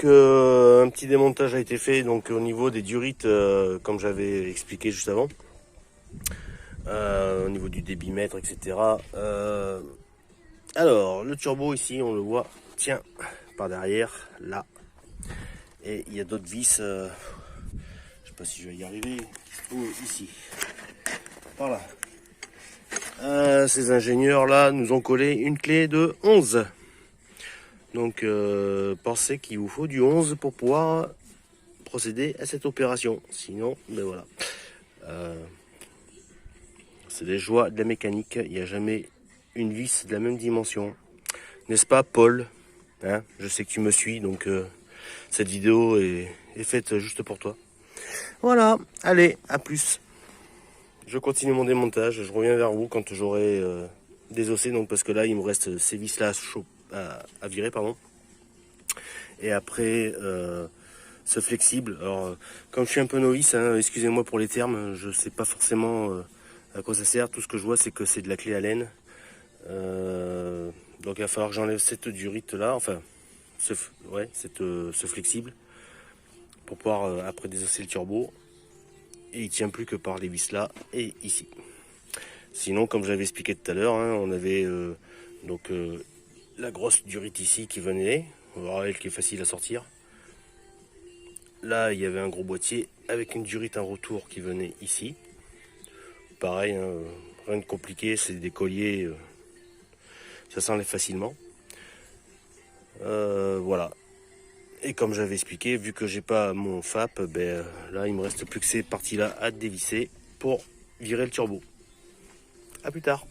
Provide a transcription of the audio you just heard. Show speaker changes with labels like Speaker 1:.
Speaker 1: Donc un petit démontage a été fait donc au niveau des durites, comme j'avais expliqué juste avant, au niveau du débitmètre, etc. Alors le turbo ici, on le voit, tiens, par derrière, là. Et il y a d'autres vis, je sais pas si je vais y arriver, qui se trouvent ici, par là. Ces ingénieurs là nous ont collé une clé de 11. Donc pensez qu'il vous faut du 11 pour pouvoir procéder à cette opération. Sinon, ben voilà. C'est les joies de la mécanique. Il n'y a jamais une vis de la même dimension. N'est-ce pas, Paul, hein? Je sais que tu me suis, donc cette vidéo est faite juste pour toi. Voilà, allez, à plus. Je continue mon démontage. Je reviens vers vous quand j'aurai désossé. Donc parce que là, il me reste ces vis là à virer, pardon. Et après, ce flexible. Alors, comme je suis un peu novice, hein, excusez-moi pour les termes, je sais pas forcément à quoi ça sert. Tout ce que je vois, c'est que c'est de la clé Allen. Donc, il va falloir que j'enlève cette durite là, enfin, ce flexible, pour pouvoir après désosser le turbo. Et il tient plus que par les vis là et ici. Sinon, comme j'avais expliqué tout à l'heure, hein, on avait donc la grosse durite ici qui venait. On va voir elle qui est facile à sortir. Là, il y avait un gros boîtier avec une durite en retour qui venait ici. Pareil, hein, rien de compliqué, c'est des colliers, ça s'enlève facilement. Voilà. Et comme j'avais expliqué, vu que j'ai pas mon FAP, ben, là, il me reste plus que ces parties-là à dévisser pour virer le turbo. A plus tard.